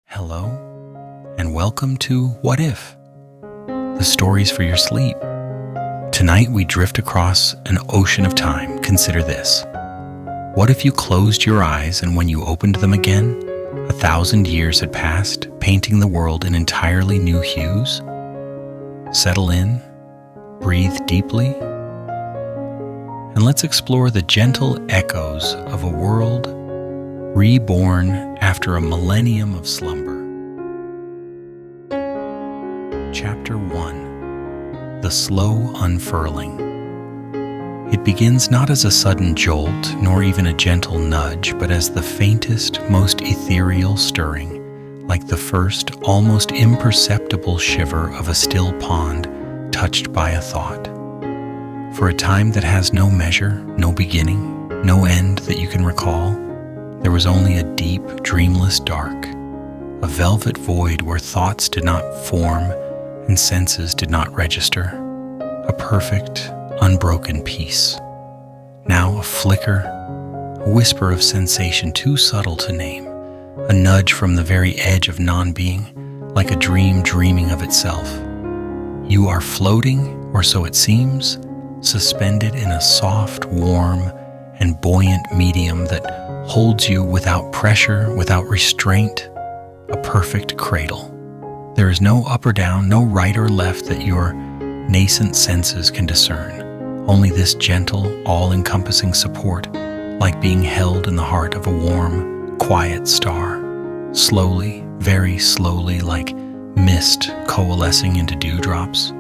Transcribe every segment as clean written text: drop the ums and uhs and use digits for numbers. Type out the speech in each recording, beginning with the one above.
Hello, and welcome to What If? The stories for your sleep. Tonight we drift across an ocean of time. Consider this. What if you closed your eyes and when you opened them again, 1,000 years had passed, painting the world in entirely new hues? Settle in, breathe deeply, and let's explore the gentle echoes of a world reborn after a millennium of slumber. Chapter 1. The Slow Unfurling. It begins not as a sudden jolt, nor even a gentle nudge, but as the faintest, most ethereal stirring, like the first, almost imperceptible shiver of a still pond touched by a thought. For a time that has no measure, no beginning, no end that you can recall, there was only a deep, dreamless dark, a velvet void where thoughts did not form and senses did not register, a perfect, unbroken peace. Now a flicker, a whisper of sensation too subtle to name, a nudge from the very edge of non-being, like a dream dreaming of itself. You are floating, or so it seems, suspended in a soft, warm, and buoyant medium that holds you without pressure, without restraint, a perfect cradle. There is no up or down, no right or left that your nascent senses can discern. Only this gentle, all-encompassing support, like being held in the heart of a warm, quiet star. Slowly, very slowly, like mist coalescing into dewdrops,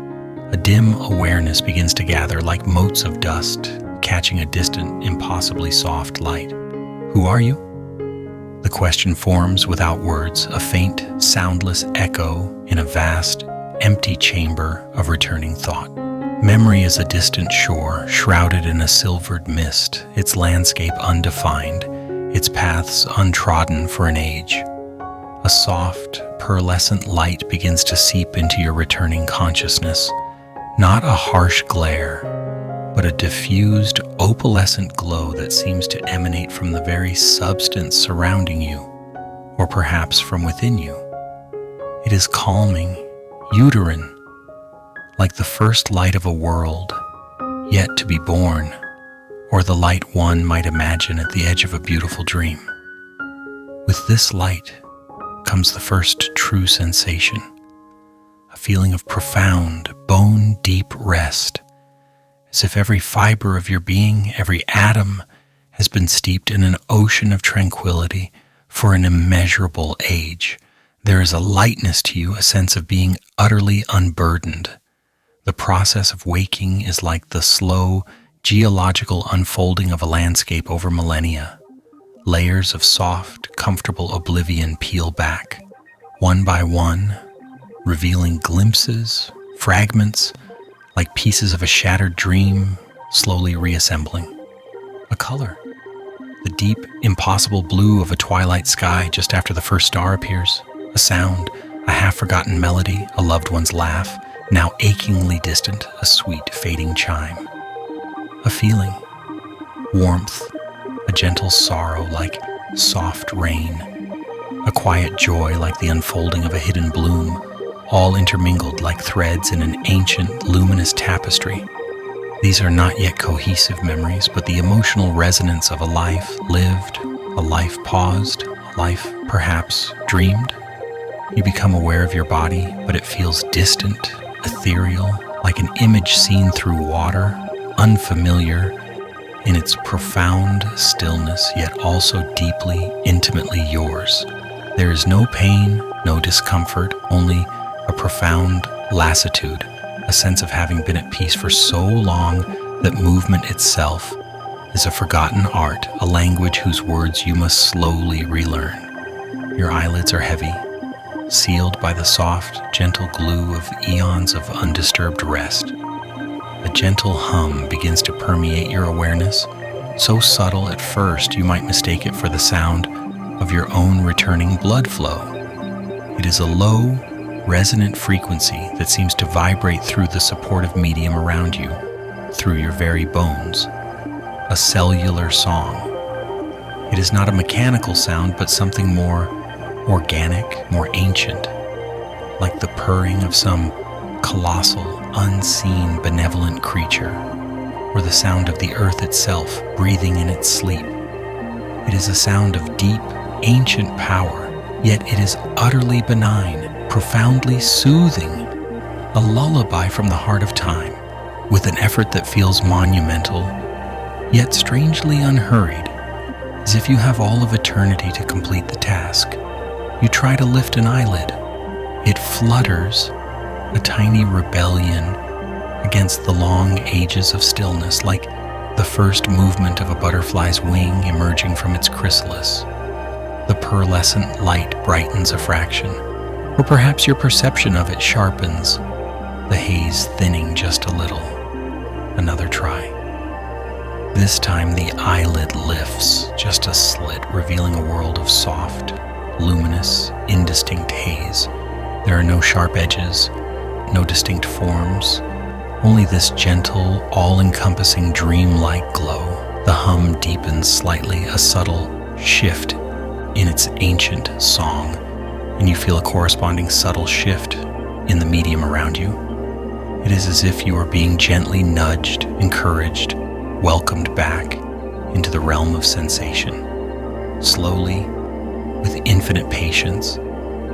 a dim awareness begins to gather like motes of dust, catching a distant, impossibly soft light. Who are you? The question forms without words, a faint, soundless echo in a vast, empty chamber of returning thought. Memory is a distant shore, shrouded in a silvered mist, its landscape undefined, its paths untrodden for an age. A soft, pearlescent light begins to seep into your returning consciousness, not a harsh glare, but a diffused, opalescent glow that seems to emanate from the very substance surrounding you, or perhaps from within you. It is calming, uterine, like the first light of a world yet to be born, or the light one might imagine at the edge of a beautiful dream. With this light comes the first true sensation, a feeling of profound, bone-deep rest, as if every fiber of your being, every atom, has been steeped in an ocean of tranquility for an immeasurable age. There is a lightness to you, a sense of being utterly unburdened. The process of waking is like the slow, geological unfolding of a landscape over millennia. Layers of soft, comfortable oblivion peel back, one by one, revealing glimpses, fragments, like pieces of a shattered dream, slowly reassembling. A color, the deep, impossible blue of a twilight sky just after the first star appears. A sound, a half-forgotten melody, a loved one's laugh, now achingly distant, a sweet, fading chime. A feeling, warmth, a gentle sorrow like soft rain, a quiet joy like the unfolding of a hidden bloom, all intermingled like threads in an ancient, luminous tapestry. These are not yet cohesive memories, but the emotional resonance of a life lived, a life paused, a life perhaps dreamed. You become aware of your body, but it feels distant, ethereal, like an image seen through water, unfamiliar in its profound stillness, yet also deeply, intimately yours. There is no pain, no discomfort, only a profound lassitude, a sense of having been at peace for so long that movement itself is a forgotten art, a language whose words you must slowly relearn. Your eyelids are heavy, sealed by the soft, gentle glue of eons of undisturbed rest. A gentle hum begins to permeate your awareness, so subtle at first you might mistake it for the sound of your own returning blood flow. It is a low, resonant frequency that seems to vibrate through the supportive medium around you, through your very bones. A cellular song. It is not a mechanical sound, but something more organic, more ancient, like the purring of some colossal, unseen, benevolent creature, or the sound of the earth itself breathing in its sleep. It is a sound of deep, ancient power, yet it is utterly benign, profoundly soothing, a lullaby from the heart of time, with an effort that feels monumental, yet strangely unhurried, as if you have all of eternity to complete the task. You try to lift an eyelid. It flutters, a tiny rebellion against the long ages of stillness, like the first movement of a butterfly's wing emerging from its chrysalis. The pearlescent light brightens a fraction, or perhaps your perception of it sharpens, the haze thinning just a little. Another try. This time the eyelid lifts, just a slit, revealing a world of soft, luminous, indistinct haze. There are no sharp edges, no distinct forms, only this gentle, all-encompassing dreamlike glow. The hum deepens slightly, a subtle shift in its ancient song, and you feel a corresponding subtle shift in the medium around you. It is as if you are being gently nudged, encouraged, welcomed back into the realm of sensation. Slowly, with infinite patience,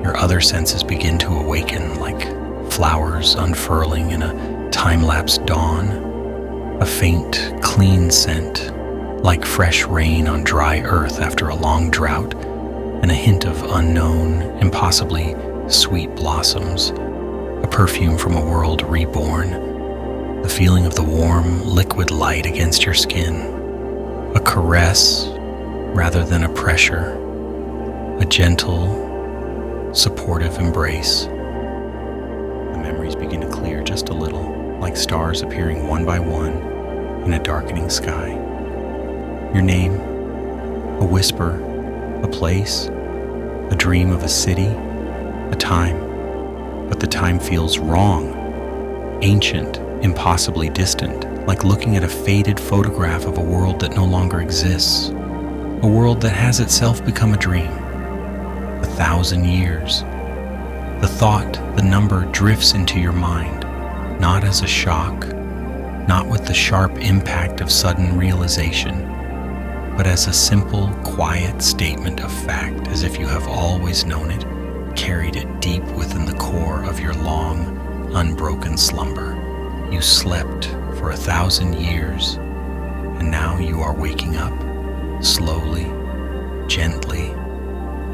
your other senses begin to awaken like flowers unfurling in a time-lapse dawn. A faint, clean scent, like fresh rain on dry earth after a long drought, and a hint of unknown, impossibly sweet blossoms, a perfume from a world reborn. The feeling of the warm, liquid light against your skin, a caress rather than a pressure, a gentle, supportive embrace. The memories begin to clear just a little, like stars appearing one by one in a darkening sky. Your name, a whisper, a place, a dream of a city, a time, but the time feels wrong, ancient, impossibly distant, like looking at a faded photograph of a world that no longer exists, a world that has itself become a dream. 1,000 years. The thought, the number drifts into your mind, not as a shock, not with the sharp impact of sudden realization, but as a simple, quiet statement of fact, as if you have always known it, carried it deep within the core of your long, unbroken slumber. You slept for 1,000 years, and now you are waking up, slowly, gently,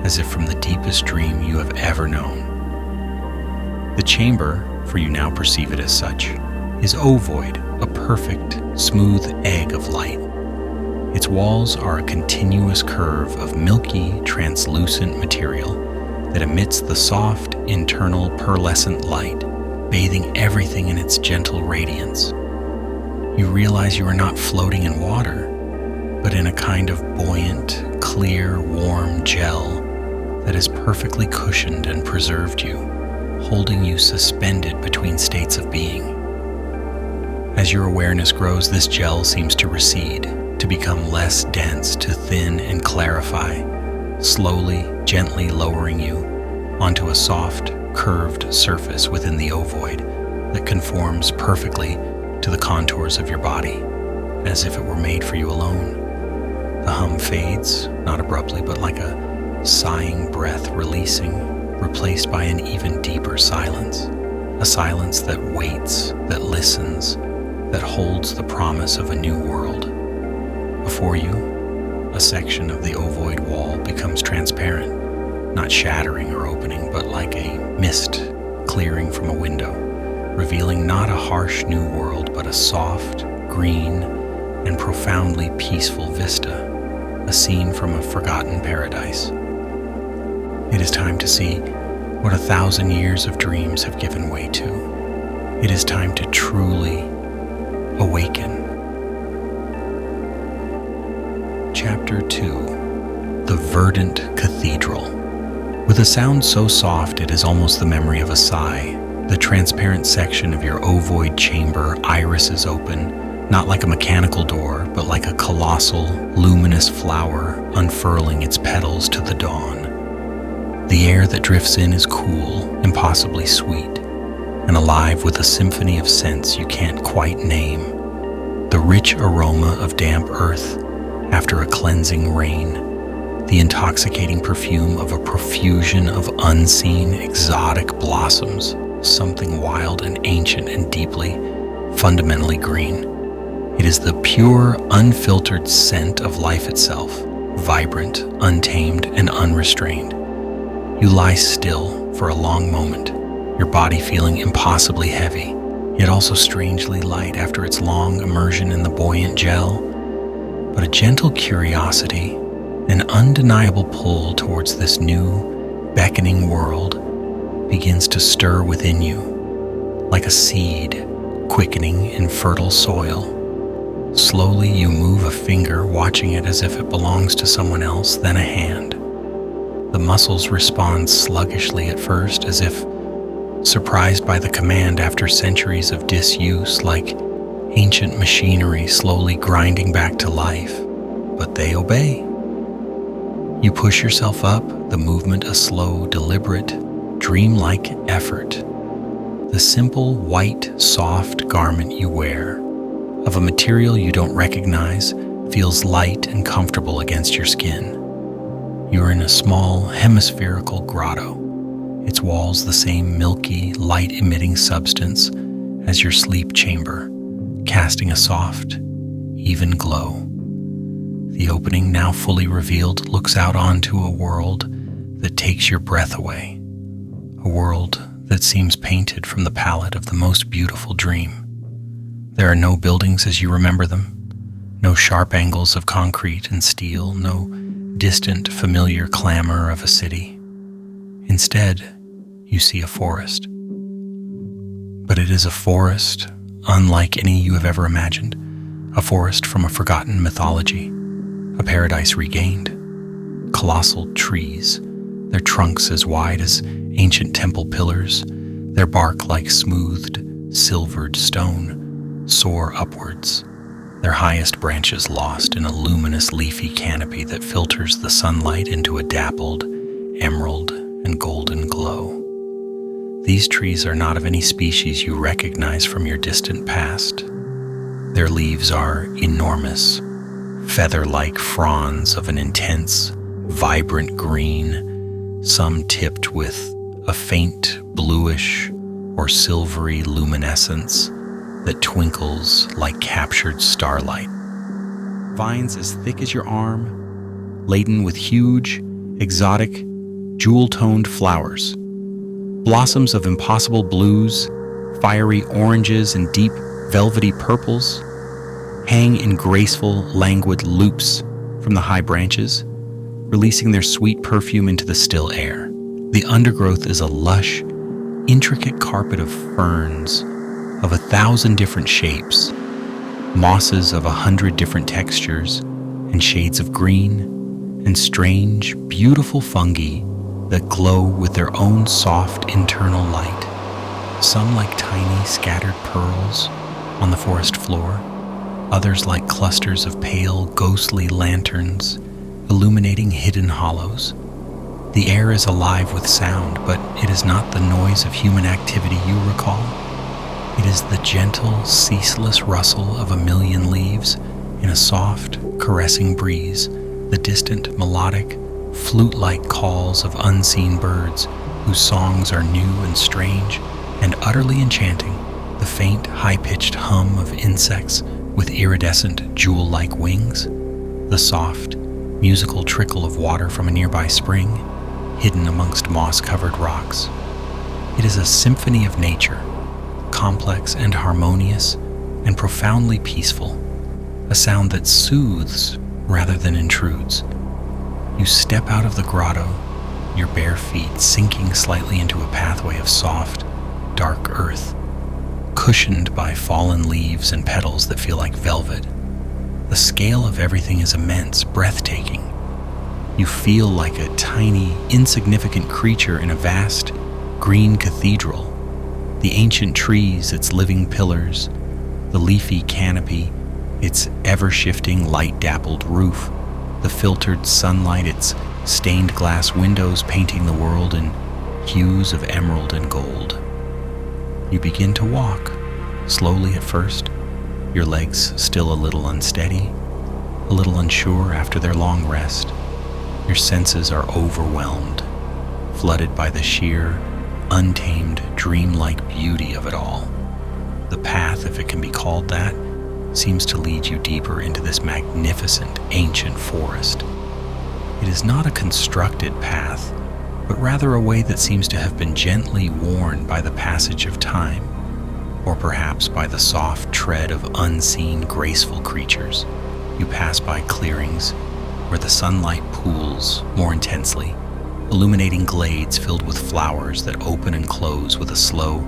as if from the deepest dream you have ever known. The chamber, for you now perceive it as such, is ovoid, a perfect, smooth egg of light. Its walls are a continuous curve of milky, translucent material that emits the soft, internal, pearlescent light, bathing everything in its gentle radiance. You realize you are not floating in water, but in a kind of buoyant, clear, warm gel that has perfectly cushioned and preserved you, holding you suspended between states of being. As your awareness grows, this gel seems to recede, to become less dense, to thin and clarify, slowly, gently lowering you onto a soft, curved surface within the ovoid that conforms perfectly to the contours of your body, as if it were made for you alone. The hum fades, not abruptly, but like a sighing breath releasing, replaced by an even deeper silence, a silence that waits, that listens, that holds the promise of a new world. Before you, a section of the ovoid wall becomes transparent, not shattering or opening, but like a mist clearing from a window, revealing not a harsh new world, but a soft, green, and profoundly peaceful vista, a scene from a forgotten paradise. It is time to see what 1,000 years of dreams have given way to. It is time to truly awaken. Chapter 2. The Verdant Cathedral. With a sound so soft it is almost the memory of a sigh, the transparent section of your ovoid chamber irises open, not like a mechanical door, but like a colossal, luminous flower unfurling its petals to the dawn. The air that drifts in is cool, impossibly sweet, and alive with a symphony of scents you can't quite name. The rich aroma of damp earth after a cleansing rain, the intoxicating perfume of a profusion of unseen, exotic blossoms, something wild and ancient and deeply, fundamentally green. It is the pure, unfiltered scent of life itself, vibrant, untamed, and unrestrained. You lie still for a long moment, your body feeling impossibly heavy, yet also strangely light after its long immersion in the buoyant gel. But a gentle curiosity, an undeniable pull towards this new, beckoning world begins to stir within you, like a seed quickening in fertile soil. Slowly you move a finger, watching it as if it belongs to someone else, then a hand. The muscles respond sluggishly at first, as if surprised by the command after centuries of disuse, like ancient machinery slowly grinding back to life. But they obey. You push yourself up, the movement a slow, deliberate, dreamlike effort. The simple, white, soft garment you wear, of a material you don't recognize, feels light and comfortable against your skin. You're in a small, hemispherical grotto, its walls the same milky, light-emitting substance as your sleep chamber, casting a soft, even glow. The opening, now fully revealed, looks out onto a world that takes your breath away, a world that seems painted from the palette of the most beautiful dream. There are no buildings as you remember them, no sharp angles of concrete and steel, no distant, familiar clamor of a city. Instead, you see a forest. But it is a forest unlike any you have ever imagined, a forest from a forgotten mythology, a paradise regained. Colossal trees, their trunks as wide as ancient temple pillars, their bark like smoothed, silvered stone, soar upwards, their highest branches lost in a luminous leafy canopy that filters the sunlight into a dappled, emerald, and golden glow. These trees are not of any species you recognize from your distant past. Their leaves are enormous, feather-like fronds of an intense, vibrant green, some tipped with a faint bluish or silvery luminescence that twinkles like captured starlight. Vines as thick as your arm, laden with huge, exotic, jewel-toned flowers. Blossoms of impossible blues, fiery oranges, and deep, velvety purples hang in graceful, languid loops from the high branches, releasing their sweet perfume into the still air. The undergrowth is a lush, intricate carpet of ferns of 1,000 different shapes, mosses of 100 different textures and shades of green, and strange, beautiful fungi that glow with their own soft internal light, some like tiny scattered pearls on the forest floor, others like clusters of pale, ghostly lanterns illuminating hidden hollows. The air is alive with sound, but it is not the noise of human activity you recall. It is the gentle, ceaseless rustle of a million leaves in a soft, caressing breeze, the distant, melodic, flute-like calls of unseen birds whose songs are new and strange and utterly enchanting, the faint, high-pitched hum of insects with iridescent, jewel-like wings, the soft, musical trickle of water from a nearby spring, hidden amongst moss-covered rocks. It is a symphony of nature, complex and harmonious and profoundly peaceful, a sound that soothes rather than intrudes. You step out of the grotto, your bare feet sinking slightly into a pathway of soft, dark earth, cushioned by fallen leaves and petals that feel like velvet. The scale of everything is immense, breathtaking. You feel like a tiny, insignificant creature in a vast, green cathedral. The ancient trees, its living pillars, the leafy canopy, its ever-shifting light-dappled roof, the filtered sunlight, its stained glass windows painting the world in hues of emerald and gold. You begin to walk, slowly at first, your legs still a little unsteady, a little unsure after their long rest. Your senses are overwhelmed, flooded by the sheer, untamed, dreamlike beauty of it all. The path, if it can be called that, seems to lead you deeper into this magnificent, ancient forest. It is not a constructed path, but rather a way that seems to have been gently worn by the passage of time, or perhaps by the soft tread of unseen, graceful creatures. You pass by clearings where the sunlight pools more intensely, illuminating glades filled with flowers that open and close with a slow,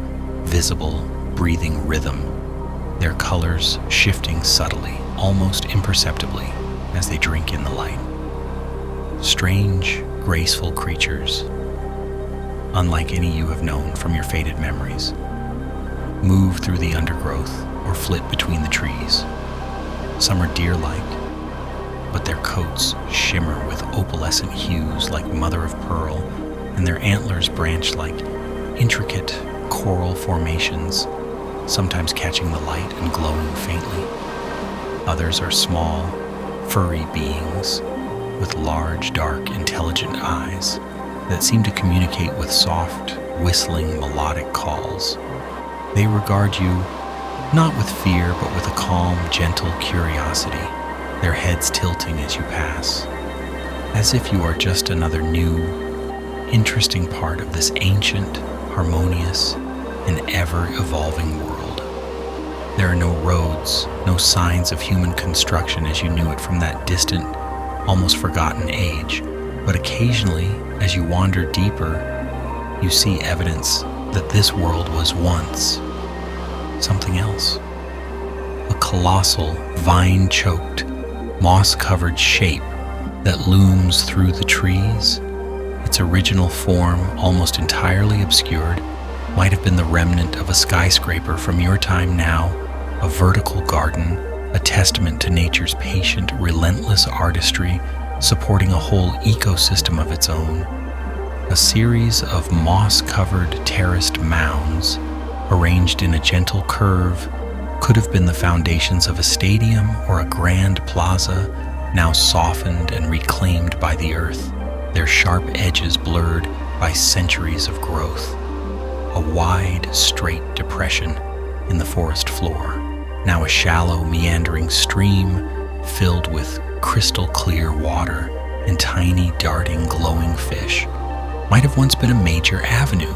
visible, breathing rhythm, their colors shifting subtly, almost imperceptibly, as they drink in the light. Strange, graceful creatures, unlike any you have known from your faded memories, move through the undergrowth or flit between the trees. Some are deer-like, but their coats shimmer with opalescent hues like mother of pearl, and their antlers branch like intricate coral formations, sometimes catching the light and glowing faintly. Others are small, furry beings with large, dark, intelligent eyes that seem to communicate with soft, whistling, melodic calls. They regard you not with fear, but with a calm, gentle curiosity, their heads tilting as you pass, as if you are just another new, interesting part of this ancient, harmonious, and ever-evolving world. There are no roads, no signs of human construction as you knew it from that distant, almost forgotten age, but occasionally, as you wander deeper, you see evidence that this world was once something else. A colossal, vine-choked, moss-covered shape that looms through the trees. Its original form, almost entirely obscured, might have been the remnant of a skyscraper from your time now, a vertical garden, a testament to nature's patient, relentless artistry, supporting a whole ecosystem of its own. A series of moss-covered terraced mounds, arranged in a gentle curve, could have been the foundations of a stadium or a grand plaza, now softened and reclaimed by the earth, their sharp edges blurred by centuries of growth. A wide, straight depression in the forest floor, now a shallow, meandering stream filled with crystal clear water and tiny, darting, glowing fish, might have once been a major avenue,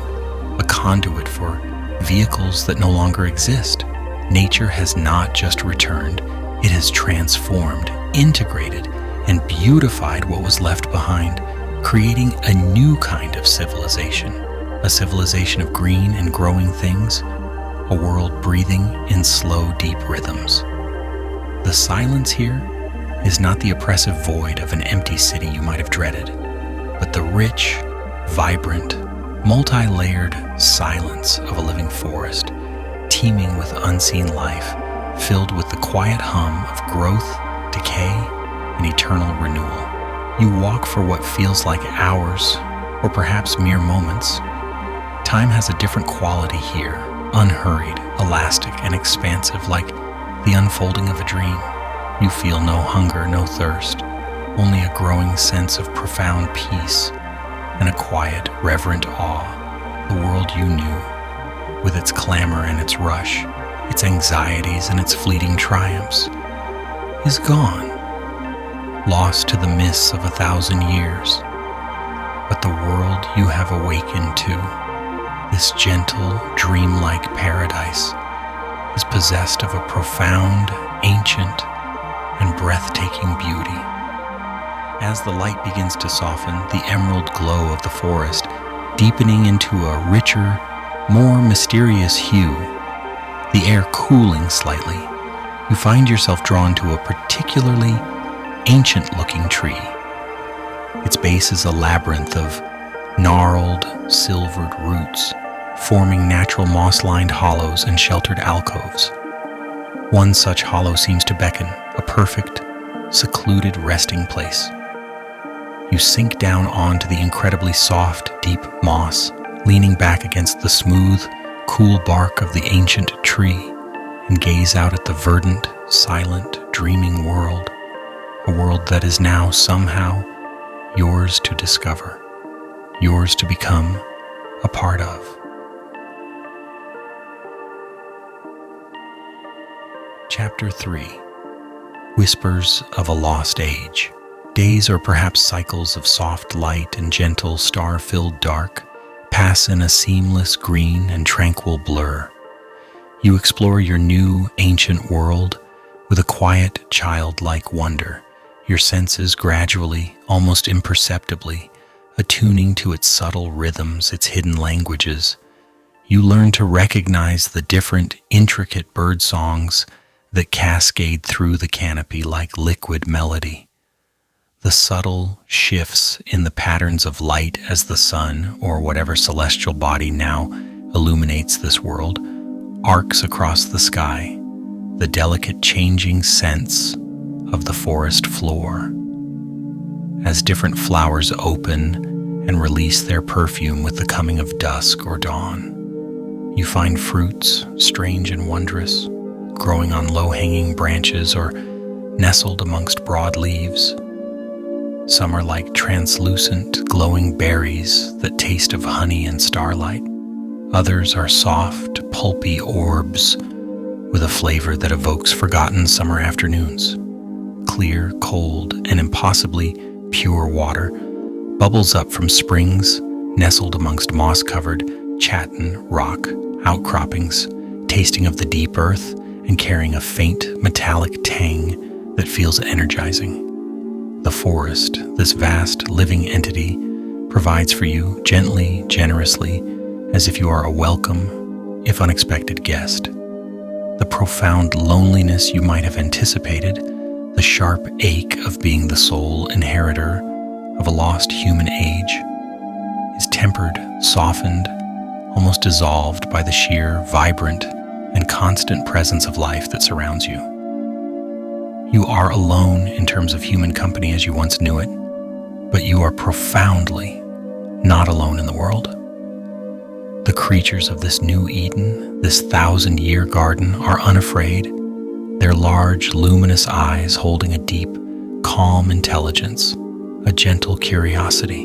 a conduit for vehicles that no longer exist. Nature has not just returned, it has transformed, integrated, and beautified what was left behind, creating a new kind of civilization, a civilization of green and growing things, a world breathing in slow, deep rhythms. The silence here is not the oppressive void of an empty city you might have dreaded, but the rich, vibrant, multi-layered silence of a living forest, teeming with unseen life, filled with the quiet hum of growth, decay, and eternal renewal. You walk for what feels like hours, or perhaps mere moments. Time has a different quality here, unhurried, elastic, and expansive, like the unfolding of a dream. You feel no hunger, no thirst, only a growing sense of profound peace and a quiet, reverent awe. The world you knew, with its clamor and its rush, its anxieties and its fleeting triumphs, is gone, lost to the mists of 1,000 years. But the world you have awakened to, this gentle, dreamlike paradise, is possessed of a profound, ancient, and breathtaking beauty. As the light begins to soften, the emerald glow of the forest deepening into a richer, more mysterious hue, the air cooling slightly, you find yourself drawn to a particularly ancient-looking tree. Its base is a labyrinth of gnarled, silvered roots, forming natural moss-lined hollows and sheltered alcoves. One such hollow seems to beckon, a perfect, secluded resting place. You sink down onto the incredibly soft, deep moss, leaning back against the smooth, cool bark of the ancient tree, and gaze out at the verdant, silent, dreaming world, a world that is now somehow yours to discover, yours to become a part of. Chapter 3. Whispers of a Lost Age. Days or perhaps cycles of soft light and gentle star-filled dark pass in a seamless green and tranquil blur. You explore your new, ancient world with a quiet, childlike wonder, your senses gradually, almost imperceptibly, attuning to its subtle rhythms, its hidden languages. You learn to recognize the different, intricate bird songs that cascade through the canopy like liquid melody. The subtle shifts in the patterns of light as the sun, or whatever celestial body now illuminates this world, arcs across the sky, the delicate changing scents of the forest floor. As different flowers open and release their perfume with the coming of dusk or dawn, you find fruits, strange and wondrous, growing on low-hanging branches or nestled amongst broad leaves. Some are like translucent, glowing berries that taste of honey and starlight. Others are soft, pulpy orbs with a flavor that evokes forgotten summer afternoons. Clear, cold, and impossibly pure water bubbles up from springs nestled amongst moss-covered Chatten rock outcroppings, tasting of the deep earth and carrying a faint metallic tang that feels energizing. The forest, this vast living entity, provides for you gently, generously, as if you are a welcome, if unexpected guest. The profound loneliness you might have anticipated, the sharp ache of being the sole inheritor of a lost human age, is tempered, softened, almost dissolved by the sheer, vibrant, and constant presence of life that surrounds you. You are alone in terms of human company as you once knew it, but you are profoundly not alone in the world. The creatures of this new Eden, this 1,000-year garden, are unafraid, their large, luminous eyes holding a deep, calm intelligence, a gentle curiosity.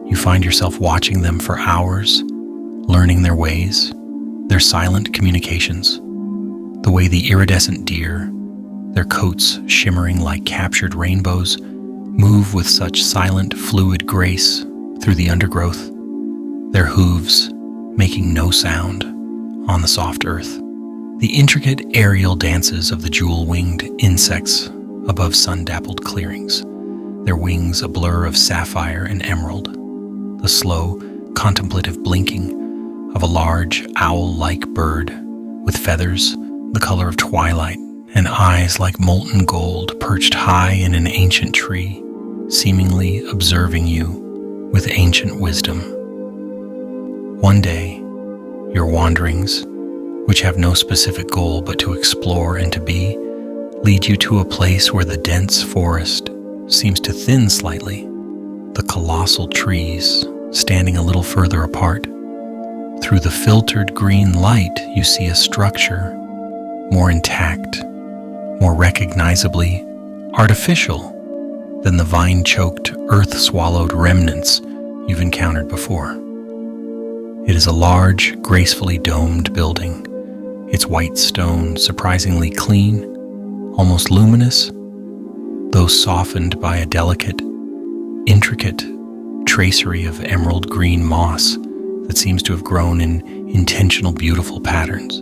You find yourself watching them for hours, learning their ways, their silent communications, the way the iridescent deer, their coats shimmering like captured rainbows, move with such silent, fluid grace through the undergrowth, their hooves making no sound on the soft earth. The intricate aerial dances of the jewel-winged insects above sun-dappled clearings, their wings a blur of sapphire and emerald, the slow, contemplative blinking of a large owl-like bird with feathers the color of twilight and eyes like molten gold perched high in an ancient tree, seemingly observing you with ancient wisdom. One day, your wanderings, which have no specific goal but to explore and to be, lead you to a place where the dense forest seems to thin slightly, the colossal trees standing a little further apart. Through the filtered green light, you see a structure more intact, more recognizably artificial than the vine-choked, earth-swallowed remnants you've encountered before. It is a large, gracefully domed building, its white stone surprisingly clean, almost luminous, though softened by a delicate, intricate tracery of emerald green moss that seems to have grown in intentional, beautiful patterns.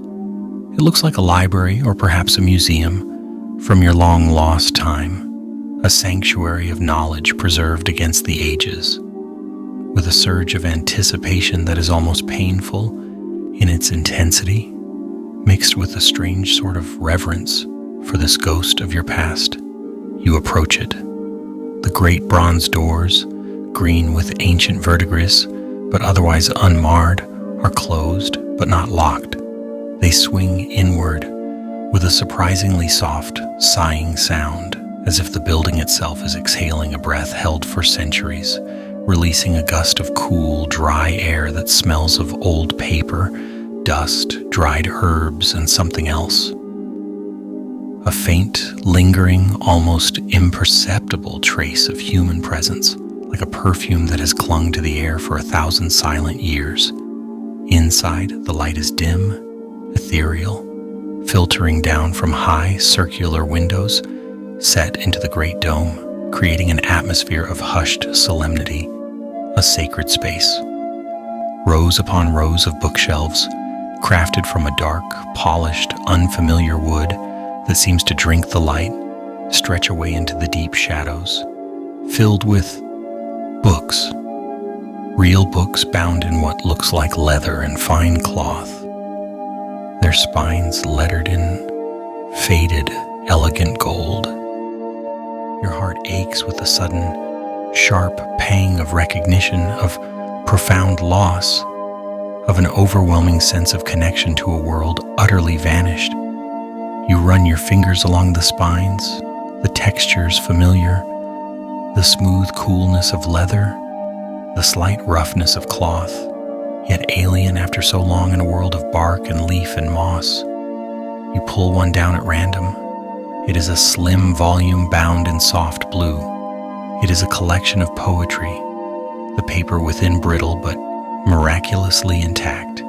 It looks like a library or perhaps a museum from your long-lost time, a sanctuary of knowledge preserved against the ages, with a surge of anticipation that is almost painful in its intensity, mixed with a strange sort of reverence for this ghost of your past. You approach it. The great bronze doors, green with ancient verdigris, but otherwise unmarred, are closed but not locked. They swing inward with a surprisingly soft, sighing sound as if the building itself is exhaling a breath held for centuries, releasing a gust of cool, dry air that smells of old paper, dust, dried herbs, and something else. A faint, lingering, almost imperceptible trace of human presence, like a perfume that has clung to the air for 1,000 silent years. Inside, the light is dim, ethereal, filtering down from high, circular windows set into the great dome, creating an atmosphere of hushed solemnity, a sacred space. Rows upon rows of bookshelves, crafted from a dark, polished, unfamiliar wood that seems to drink the light, stretch away into the deep shadows, filled with books. Real books bound in what looks like leather and fine cloth, their spines lettered in faded, elegant gold. Your heart aches with a sudden, sharp pang of recognition, of profound loss, of an overwhelming sense of connection to a world utterly vanished. You run your fingers along the spines, the textures familiar, the smooth coolness of leather, the slight roughness of cloth, yet alien after so long in a world of bark and leaf and moss. You pull one down at random. It is a slim volume bound in soft blue. It is a collection of poetry, the paper within brittle but miraculously intact.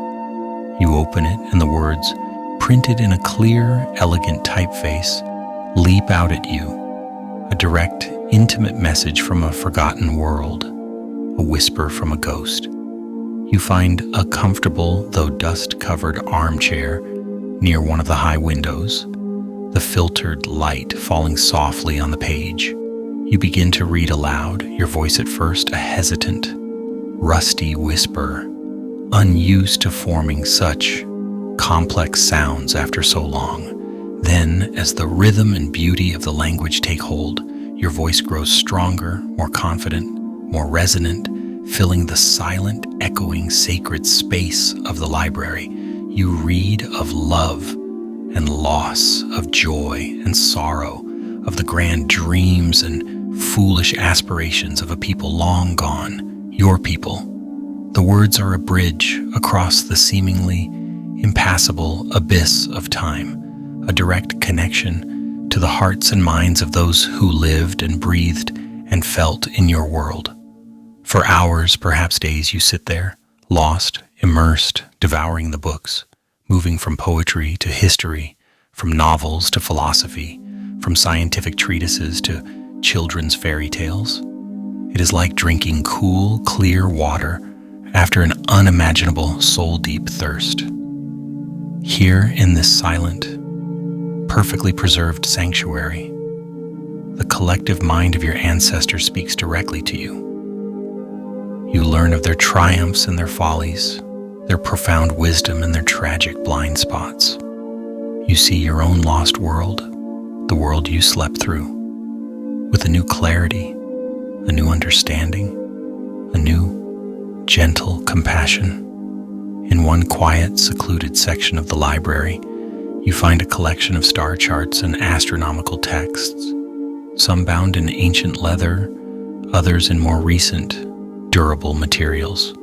You open it and the words, printed in a clear, elegant typeface, leap out at you, a direct, intimate message from a forgotten world, a whisper from a ghost. You find a comfortable, though dust-covered armchair near one of the high windows, the filtered light falling softly on the page. You begin to read aloud, your voice at first a hesitant, rusty whisper, unused to forming such complex sounds after so long. Then, as the rhythm and beauty of the language take hold, your voice grows stronger, more confident, more resonant, filling the silent, echoing, sacred space of the library. You read of love and loss, of joy and sorrow, of the grand dreams and foolish aspirations of a people long gone, your people. The words are a bridge across the seemingly impassable abyss of time, a direct connection to the hearts and minds of those who lived and breathed and felt in your world. For hours, perhaps days, you sit there, lost, immersed, devouring the books, moving from poetry to history, from novels to philosophy, from scientific treatises to children's fairy tales. It is like drinking cool, clear water after an unimaginable, soul-deep thirst. Here in this silent, perfectly preserved sanctuary, the collective mind of your ancestors speaks directly to you. You learn of their triumphs and their follies, their profound wisdom and their tragic blind spots. You see your own lost world, the world you slept through, with a new clarity, a new understanding, a new, gentle compassion. In one quiet, secluded section of the library, you find a collection of star charts and astronomical texts, some bound in ancient leather, others in more recent, durable materials.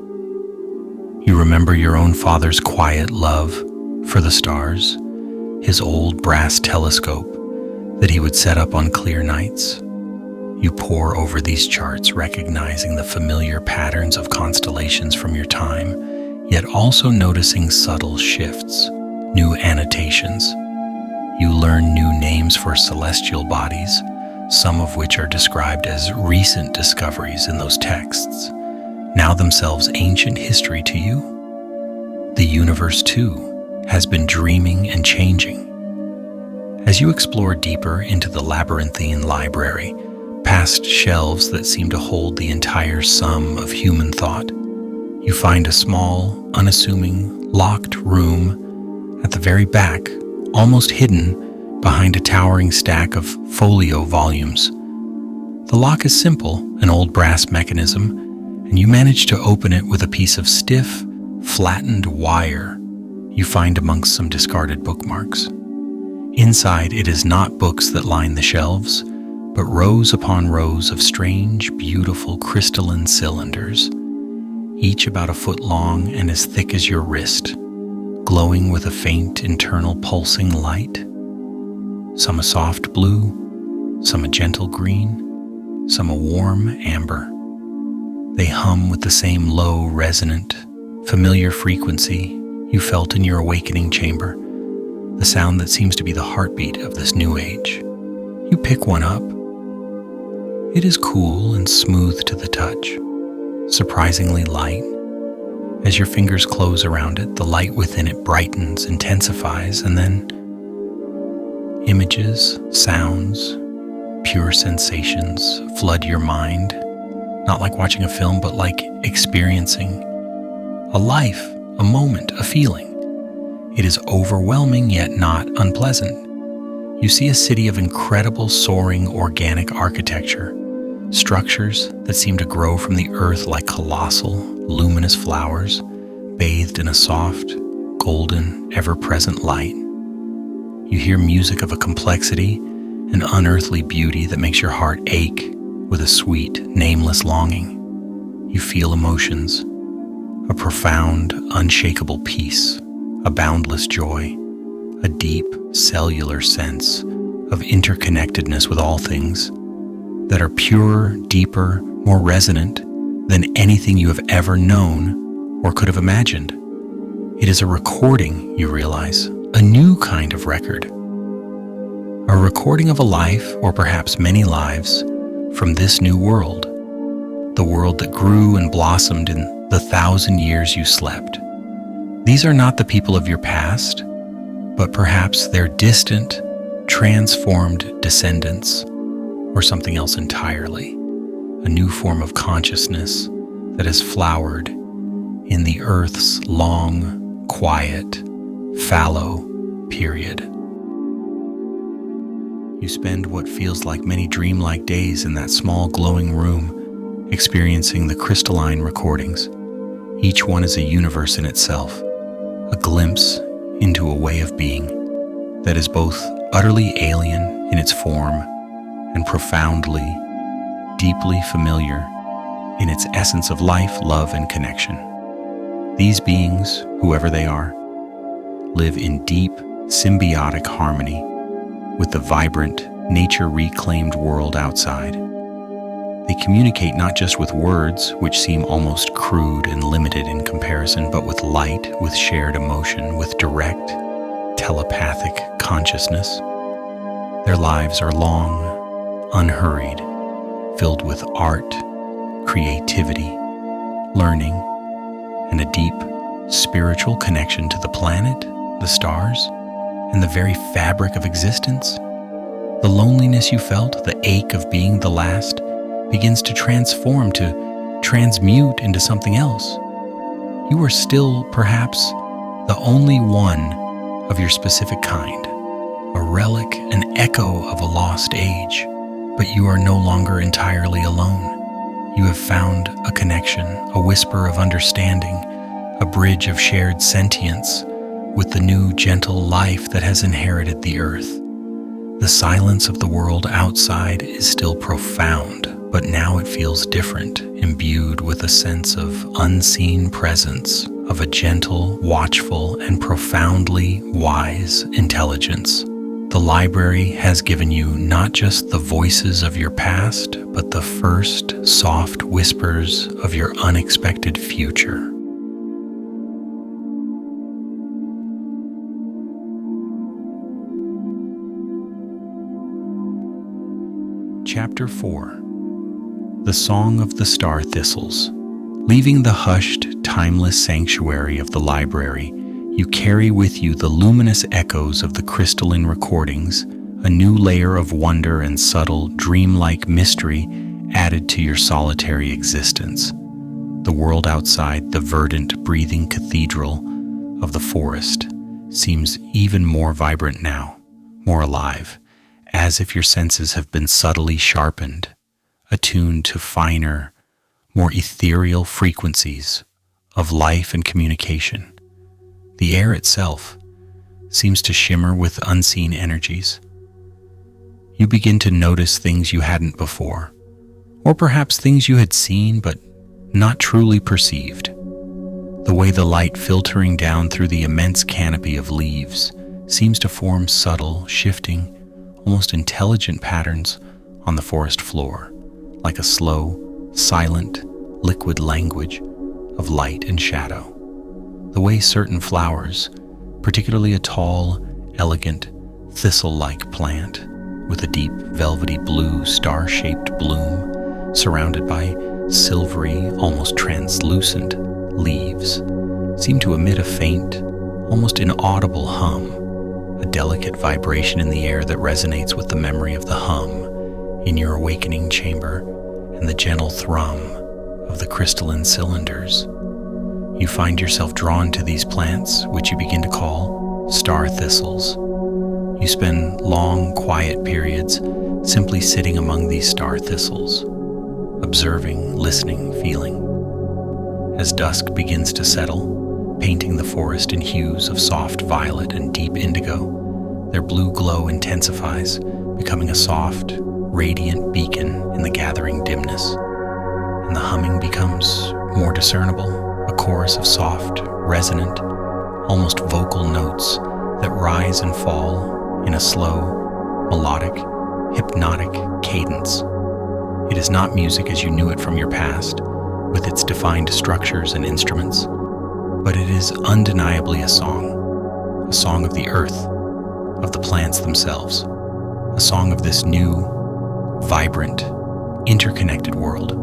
You remember your own father's quiet love for the stars, his old brass telescope that he would set up on clear nights. You pore over these charts, recognizing the familiar patterns of constellations from your time, yet also noticing subtle shifts, new annotations. You learn new names for celestial bodies, some of which are described as recent discoveries in those texts, now themselves ancient history to you. The universe, too, has been dreaming and changing. As you explore deeper into the labyrinthine library, past shelves that seem to hold the entire sum of human thought, you find a small, unassuming, locked room at the very back, almost hidden behind a towering stack of folio volumes. The lock is simple, an old brass mechanism, and you manage to open it with a piece of stiff, flattened wire you find amongst some discarded bookmarks. Inside, it is not books that line the shelves, but rows upon rows of strange, beautiful crystalline cylinders, each about a foot long and as thick as your wrist, glowing with a faint internal pulsing light. Some a soft blue, some a gentle green, some a warm amber. They hum with the same low, resonant, familiar frequency you felt in your awakening chamber, the sound that seems to be the heartbeat of this new age. You pick one up. It is cool and smooth to the touch, surprisingly light. As your fingers close around it, the light within it brightens, intensifies, and then images, sounds, pure sensations flood your mind, not like watching a film, but like experiencing a life, a moment, a feeling. It is overwhelming yet not unpleasant. You see a city of incredible soaring organic architecture, structures that seem to grow from the earth like colossal, luminous flowers, bathed in a soft, golden, ever-present light. You hear music of a complexity and unearthly beauty that makes your heart ache with a sweet, nameless longing. You feel emotions, a profound, unshakable peace, a boundless joy, a deep, cellular sense of interconnectedness with all things that are purer, deeper, more resonant than anything you have ever known or could have imagined. It is a recording, you realize, a new kind of record. A recording of a life, or perhaps many lives, from this new world, the world that grew and blossomed in the 1,000 years you slept. These are not the people of your past, but perhaps their distant, transformed descendants, or something else entirely, a new form of consciousness that has flowered in the earth's long, quiet, fallow period. You spend what feels like many dreamlike days in that small glowing room, experiencing the crystalline recordings. Each one is a universe in itself, a glimpse into a way of being that is both utterly alien in its form and profoundly, deeply familiar in its essence of life, love, and connection. These beings, whoever they are, live in deep, symbiotic harmony with the vibrant, nature-reclaimed world outside. They communicate not just with words, which seem almost crude and limited in comparison, but with light, with shared emotion, with direct, telepathic consciousness. Their lives are long, unhurried, filled with art, creativity, learning, and a deep, spiritual connection to the planet, the stars, and the very fabric of existence. The loneliness you felt, the ache of being the last, begins to transform, to transmute into something else. You are still, perhaps, the only one of your specific kind, a relic, an echo of a lost age, but you are no longer entirely alone. You have found a connection, a whisper of understanding, a bridge of shared sentience with the new gentle life that has inherited the earth. The silence of the world outside is still profound, but now it feels different, imbued with a sense of unseen presence, of a gentle, watchful, and profoundly wise intelligence. The library has given you not just the voices of your past, but the first soft whispers of your unexpected future. Chapter 4. The Song of the Star Thistles. Leaving the hushed, timeless sanctuary of the library, you carry with you the luminous echoes of the crystalline recordings, a new layer of wonder and subtle, dreamlike mystery added to your solitary existence. The world outside, the verdant, breathing cathedral of the forest, seems even more vibrant now, more alive, as if your senses have been subtly sharpened, attuned to finer, more ethereal frequencies of life and communication. The air itself seems to shimmer with unseen energies. you begin to notice things you hadn't before, or perhaps things you had seen but not truly perceived. The way the light filtering down through the immense canopy of leaves seems to form subtle, shifting, almost intelligent patterns on the forest floor, like a slow, silent, liquid language of light and shadow. The way certain flowers, particularly a tall, elegant, thistle-like plant with a deep, velvety blue, star-shaped bloom surrounded by silvery, almost translucent leaves, seem to emit a faint, almost inaudible hum, a delicate vibration in the air that resonates with the memory of the hum in your awakening chamber and the gentle thrum of the crystalline cylinders. You find yourself drawn to these plants, which you begin to call star thistles. You spend long, quiet periods simply sitting among these star thistles, observing, listening, feeling. As dusk begins to settle, painting the forest in hues of soft violet and deep indigo, their blue glow intensifies, becoming a soft, radiant beacon in the gathering dimness. And the humming becomes more discernible, a chorus of soft, resonant, almost vocal notes that rise and fall in a slow, melodic, hypnotic cadence. It is not music as you knew it from your past, with its defined structures and instruments, but it is undeniably a song of the earth, of the plants themselves, a song of this new, vibrant, interconnected world.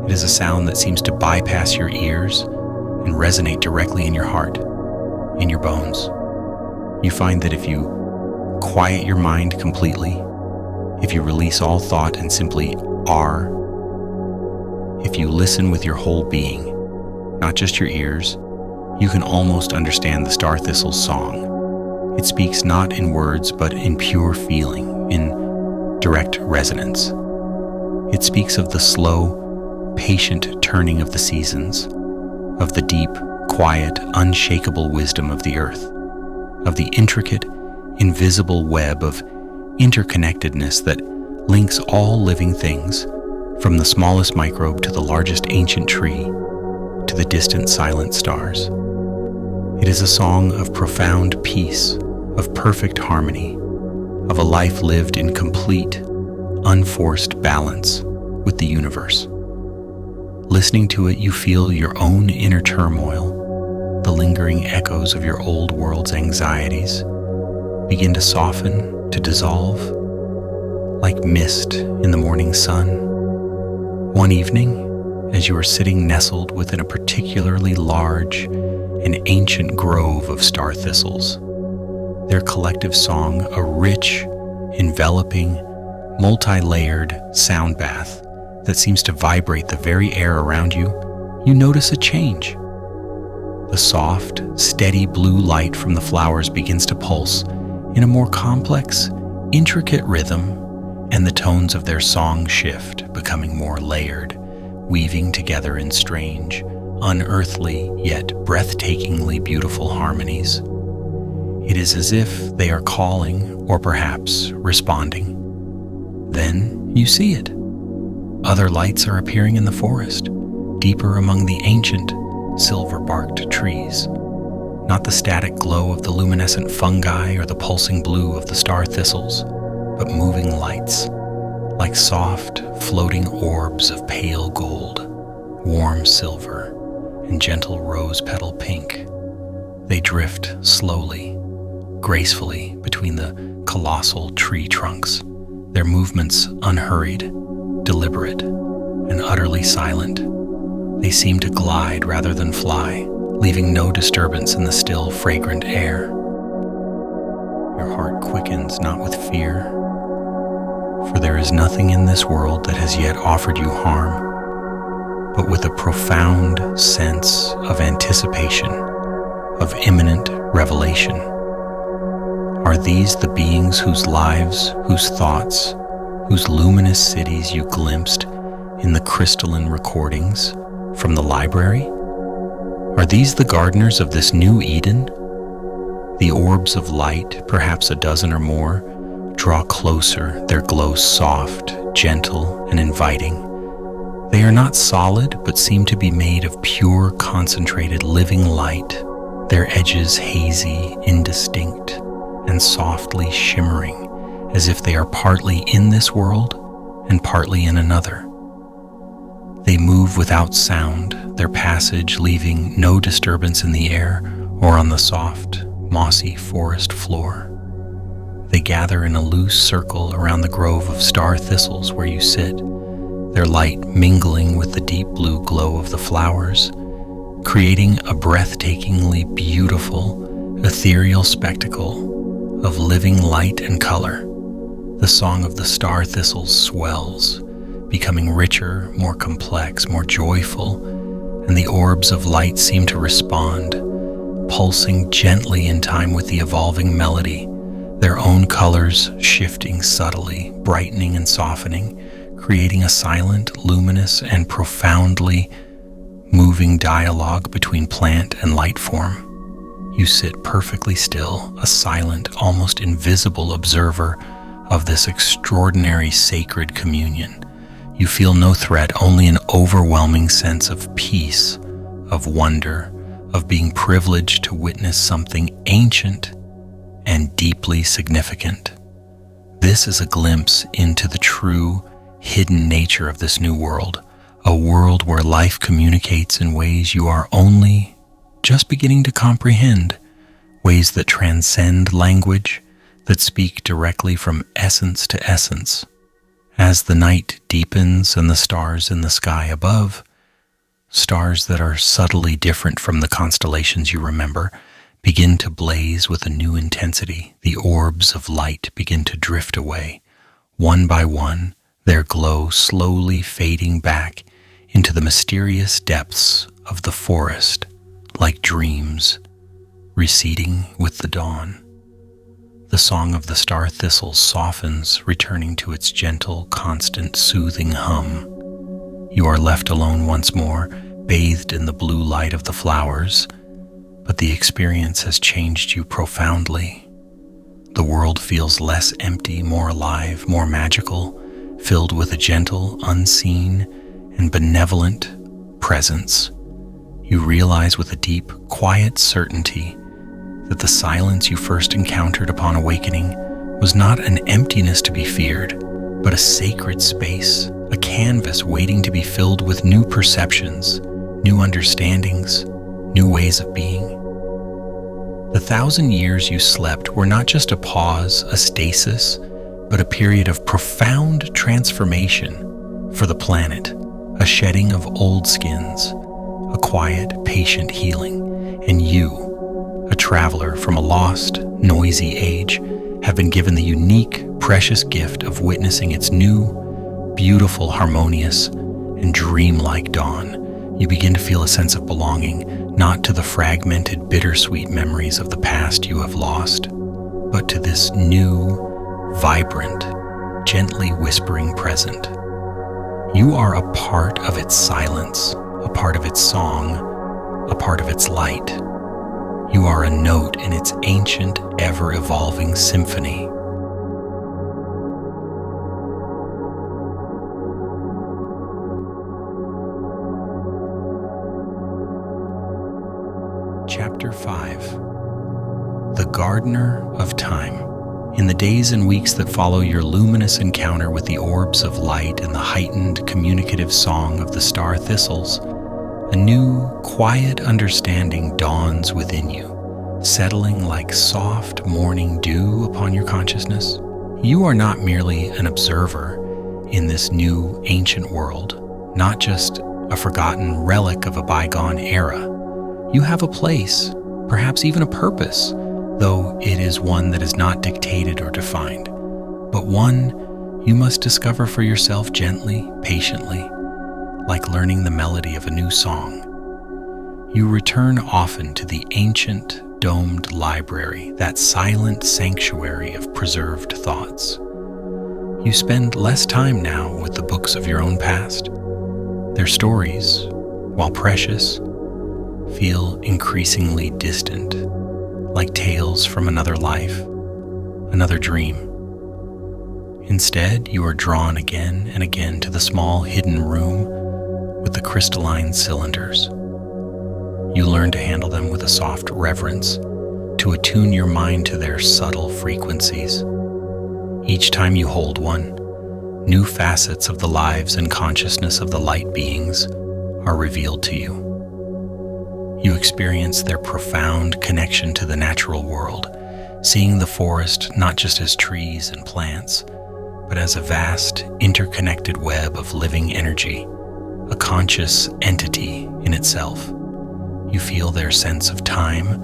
It is a sound that seems to bypass your ears and resonate directly in your heart, in your bones. You find that if you quiet your mind completely, if you release all thought and simply are, if you listen with your whole being, not just your ears, you can almost understand the star thistle's song. It speaks not in words, but in pure feeling, in direct resonance. It speaks of the slow, patient turning of the seasons, of the deep, quiet, unshakable wisdom of the earth, of the intricate, invisible web of interconnectedness that links all living things, from the smallest microbe to the largest ancient tree, to the distant silent stars. It is a song of profound peace, of perfect harmony, of a life lived in complete, unforced balance with the universe. Listening to it, you feel your own inner turmoil, the lingering echoes of your old world's anxieties begin to soften, to dissolve, like mist in the morning sun. One evening, as you are sitting nestled within a particularly large and ancient grove of star thistles, their collective song, a rich, enveloping, multi-layered sound bath that seems to vibrate the very air around you, you notice a change. The soft, steady blue light from the flowers begins to pulse in a more complex, intricate rhythm, and the tones of their song shift, becoming more layered, weaving together in strange, unearthly, yet breathtakingly beautiful harmonies. It is as if they are calling, or perhaps responding. Then you see it. Other lights are appearing in the forest, deeper among the ancient, silver-barked trees. Not the static glow of the luminescent fungi or the pulsing blue of the star thistles, but moving lights, like soft, floating orbs of pale gold, warm silver, and gentle rose petal pink. They drift slowly, gracefully between the colossal tree trunks, their movements unhurried, deliberate, and utterly silent. They seem to glide rather than fly, leaving no disturbance in the still, fragrant air. Your heart quickens not with fear, for there is nothing in this world that has yet offered you harm, but with a profound sense of anticipation, of imminent revelation. Are these the beings whose lives, whose thoughts, whose luminous cities you glimpsed in the crystalline recordings from the library? Are these the gardeners of this new Eden? The orbs of light, perhaps a dozen or more, draw closer, their glow soft, gentle, and inviting. They are not solid, but seem to be made of pure, concentrated, living light, their edges hazy, indistinct, and softly shimmering, as if they are partly in this world and partly in another. They move without sound, their passage leaving no disturbance in the air or on the soft, mossy forest floor. They gather in a loose circle around the grove of star thistles where you sit, their light mingling with the deep blue glow of the flowers, creating a breathtakingly beautiful, ethereal spectacle of living light and color. The song of the star thistles swells, becoming richer, more complex, more joyful, and the orbs of light seem to respond, pulsing gently in time with the evolving melody, their own colors shifting subtly, brightening and softening, creating a silent, luminous, and profoundly moving dialogue between plant and light form. You sit perfectly still, a silent, almost invisible observer of this extraordinary sacred communion. You feel no threat, only an overwhelming sense of peace, of wonder, of being privileged to witness something ancient and deeply significant. This is a glimpse into the true, hidden nature of this new world, a world where life communicates in ways you are only just beginning to comprehend, ways that transcend language, that speak directly from essence to essence. As the night deepens and the stars in the sky above, stars that are subtly different from the constellations you remember, begin to blaze with a new intensity. The orbs of light begin to drift away, one by one, their glow slowly fading back into the mysterious depths of the forest, like dreams receding with the dawn. The song of the star thistles softens, returning to its gentle, constant, soothing hum. You are left alone once more, bathed in the blue light of the flowers, but the experience has changed you profoundly. The world feels less empty, more alive, more magical, filled with a gentle, unseen, and benevolent presence. You realize with a deep, quiet certainty that the silence you first encountered upon awakening was not an emptiness to be feared, but a sacred space, a canvas waiting to be filled with new perceptions, new understandings, new ways of being. The 1,000 years you slept were not just a pause, a stasis, but a period of profound transformation for the planet, a shedding of old skins, a quiet, patient healing, and you, a traveler from a lost, noisy age, have been given the unique, precious gift of witnessing its new, beautiful, harmonious, and dreamlike dawn. You begin to feel a sense of belonging, not to the fragmented, bittersweet memories of the past you have lost, but to this new, vibrant, gently whispering present. You are a part of its silence, a part of its song, a part of its light. You are a note in its ancient, ever-evolving symphony. Chapter 5. The Gardener of Time. In the days and weeks that follow your luminous encounter with the orbs of light and the heightened communicative song of the star thistles, a new, quiet understanding dawns within you, settling like soft morning dew upon your consciousness. You are not merely an observer in this new, ancient world, not just a forgotten relic of a bygone era. You have a place, perhaps even a purpose, though it is one that is not dictated or defined, but one you must discover for yourself gently, patiently, like learning the melody of a new song. You return often to the ancient, domed library, that silent sanctuary of preserved thoughts. You spend less time now with the books of your own past. Their stories, while precious, feel increasingly distant, like tales from another life, another dream. Instead, you are drawn again and again to the small hidden room with the crystalline cylinders. You learn to handle them with a soft reverence, to attune your mind to their subtle frequencies. Each time you hold one, new facets of the lives and consciousness of the light beings are revealed to you. You experience their profound connection to the natural world, seeing the forest not just as trees and plants, but as a vast, interconnected web of living energy, a conscious entity in itself. You feel their sense of time,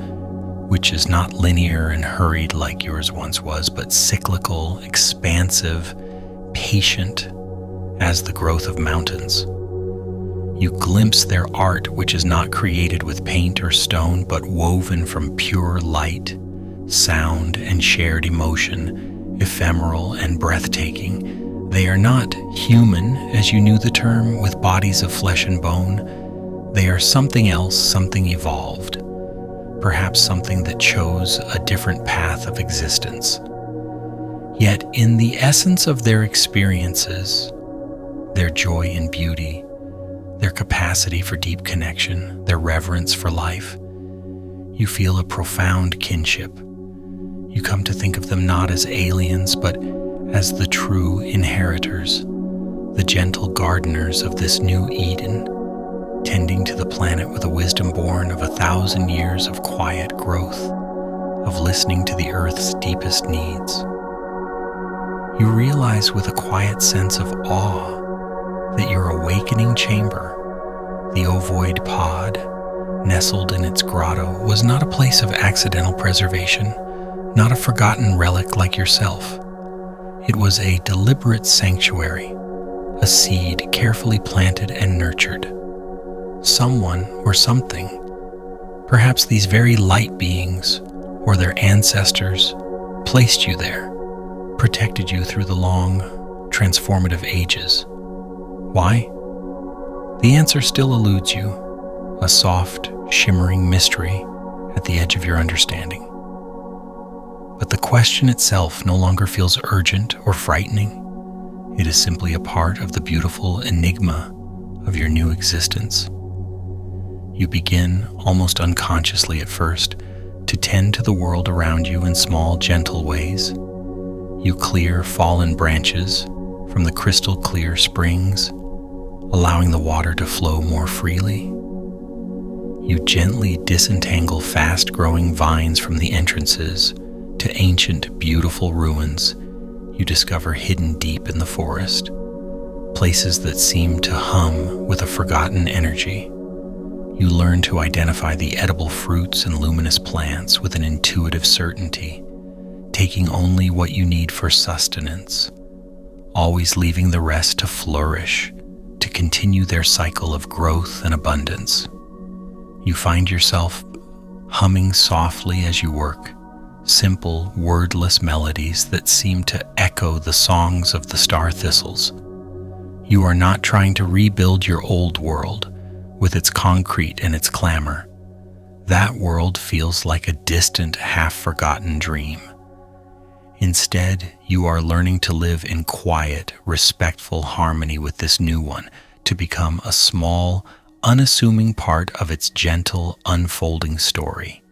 which is not linear and hurried like yours once was, but cyclical, expansive, patient as the growth of mountains. You glimpse their art, which is not created with paint or stone, but woven from pure light, sound, and shared emotion, ephemeral and breathtaking. They are not human, as you knew the term, with bodies of flesh and bone. They are something else, something evolved, perhaps something that chose a different path of existence. Yet in the essence of their experiences, their joy in beauty, their capacity for deep connection, their reverence for life, you feel a profound kinship. You come to think of them not as aliens, but as the true inheritors, the gentle gardeners of this new Eden, tending to the planet with a wisdom born of 1,000 years of quiet growth, of listening to the earth's deepest needs. You realize with a quiet sense of awe that your awakening chamber, the ovoid pod, nestled in its grotto, was not a place of accidental preservation, not a forgotten relic like yourself. It was a deliberate sanctuary, a seed carefully planted and nurtured. Someone or something, perhaps these very light beings or their ancestors, placed you there, protected you through the long, transformative ages. Why? The answer still eludes you, a soft, shimmering mystery at the edge of your understanding. But the question itself no longer feels urgent or frightening. It is simply a part of the beautiful enigma of your new existence. You begin, almost unconsciously at first, to tend to the world around you in small, gentle ways. You clear fallen branches from the crystal clear springs, allowing the water to flow more freely. You gently disentangle fast-growing vines from the entrances to ancient, beautiful ruins you discover hidden deep in the forest, places that seem to hum with a forgotten energy. You learn to identify the edible fruits and luminous plants with an intuitive certainty, taking only what you need for sustenance, always leaving the rest to flourish, to continue their cycle of growth and abundance. You find yourself humming softly as you work, simple, wordless melodies that seem to echo the songs of the star thistles. You are not trying to rebuild your old world with its concrete and its clamor. That world feels like a distant, half-forgotten dream. Instead, you are learning to live in quiet, respectful harmony with this new one, to become a small, unassuming part of its gentle, unfolding story.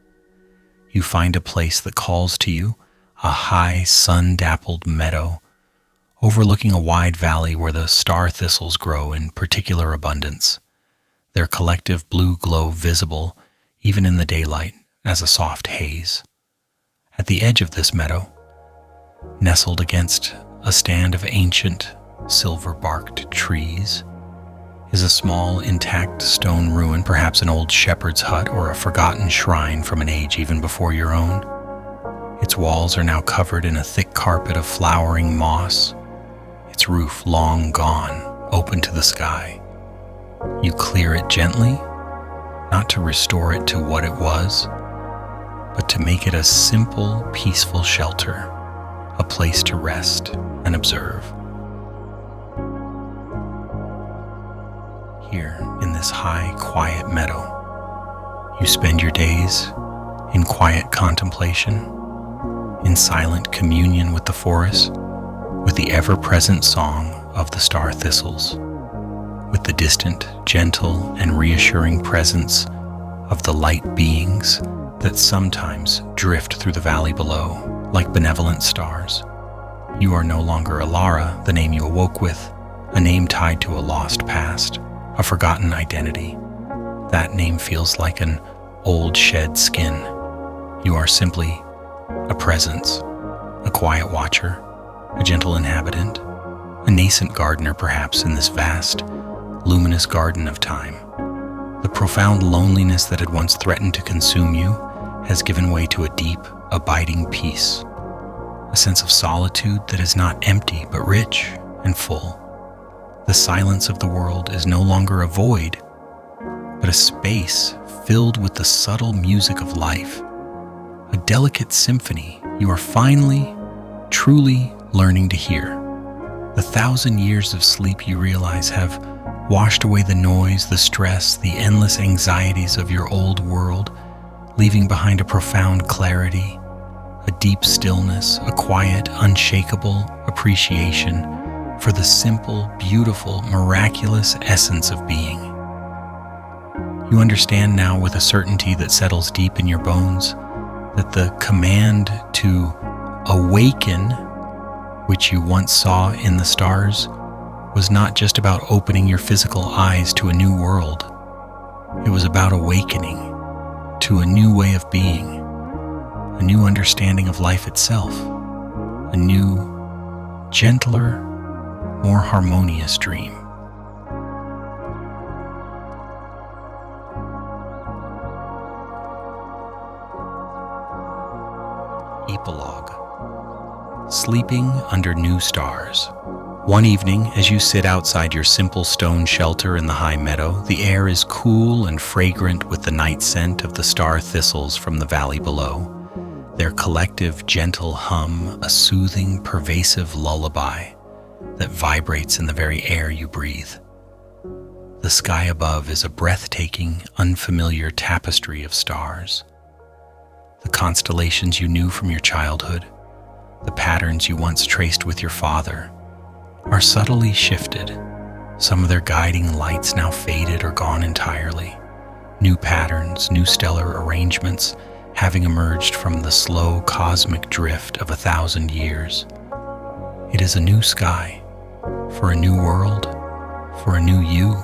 You find a place that calls to you, a high, sun-dappled meadow, overlooking a wide valley where the star thistles grow in particular abundance, their collective blue glow visible, even in the daylight, as a soft haze. At the edge of this meadow, nestled against a stand of ancient, silver-barked trees, is a small, intact stone ruin, perhaps an old shepherd's hut or a forgotten shrine from an age even before your own. Its walls are now covered in a thick carpet of flowering moss, its roof long gone, open to the sky. You clear it gently, not to restore it to what it was, but to make it a simple, peaceful shelter, a place to rest and observe. Here, in this high, quiet meadow, you spend your days in quiet contemplation, in silent communion with the forest, with the ever-present song of the star thistles, with the distant, gentle, and reassuring presence of the light beings that sometimes drift through the valley below, like benevolent stars. You are no longer Alara, the name you awoke with, a name tied to a lost past, a forgotten identity. That name feels like an old shed skin. You are simply a presence, a quiet watcher, a gentle inhabitant, a nascent gardener perhaps in this vast, luminous garden of time. The profound loneliness that had once threatened to consume you has given way to a deep, abiding peace, a sense of solitude that is not empty but rich and full. The silence of the world is no longer a void, but a space filled with the subtle music of life, a delicate symphony you are finally, truly learning to hear. The 1,000 years of sleep you realize have washed away the noise, the stress, the endless anxieties of your old world, leaving behind a profound clarity, a deep stillness, a quiet, unshakable appreciation for the simple, beautiful, miraculous essence of being. You understand now with a certainty that settles deep in your bones that the command to awaken, which you once saw in the stars, was not just about opening your physical eyes to a new world. It was about awakening to a new way of being, a new understanding of life itself, a new, gentler, more harmonious dream. Epilogue. Sleeping under new stars. One evening, as you sit outside your simple stone shelter in the high meadow, the air is cool and fragrant with the night scent of the star thistles from the valley below. Their collective, gentle hum, a soothing, pervasive lullaby that vibrates in the very air you breathe. The sky above is a breathtaking, unfamiliar tapestry of stars. The constellations you knew from your childhood, the patterns you once traced with your father, are subtly shifted. Some of their guiding lights now faded or gone entirely. New patterns, new stellar arrangements, having emerged from the slow cosmic drift of 1,000 years. It is a new sky, for a new world, for a new you.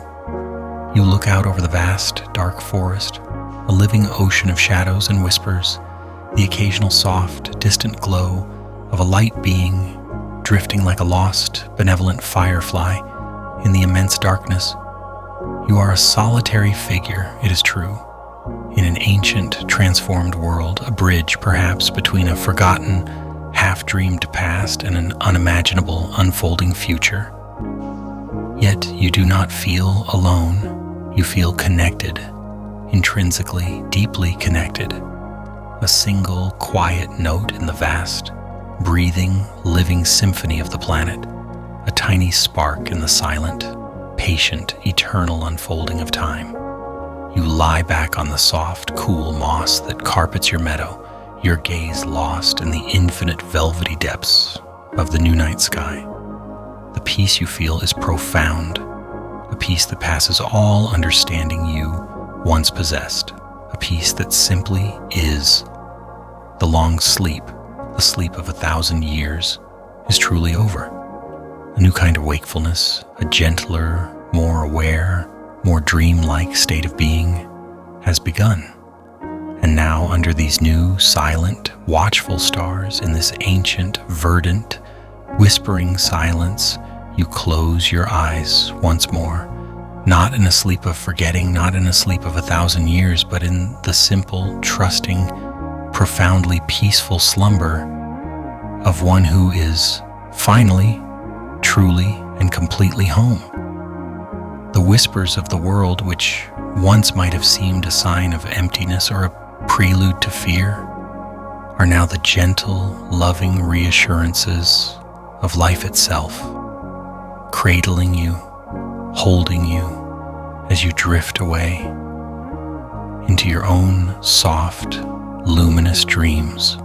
You look out over the vast, dark forest, a living ocean of shadows and whispers, the occasional soft, distant glow of a light being drifting like a lost, benevolent firefly in the immense darkness. You are a solitary figure, it is true, in an ancient, transformed world, a bridge, perhaps, between a forgotten, half-dreamed past and an unimaginable, unfolding future. Yet you do not feel alone. You feel connected, intrinsically, deeply connected. A single, quiet note in the vast, breathing, living symphony of the planet, a tiny spark in the silent, patient, eternal unfolding of time. You lie back on the soft, cool moss that carpets your meadow, your gaze lost in the infinite velvety depths of the new night sky. The peace you feel is profound, a peace that passes all understanding you once possessed, a peace that simply is. The long sleep, the sleep of 1,000 years, is truly over. A new kind of wakefulness, a gentler, more aware, more dreamlike state of being has begun. And now, under these new, silent, watchful stars, in this ancient, verdant, whispering silence, you close your eyes once more, not in a sleep of forgetting, not in a sleep of 1,000 years, but in the simple, trusting, profoundly peaceful slumber of one who is finally, truly, and completely home. The whispers of the world, which once might have seemed a sign of emptiness or a prelude to fear, are now the gentle, loving reassurances of life itself, cradling you, holding you as you drift away into your own soft, luminous dreams.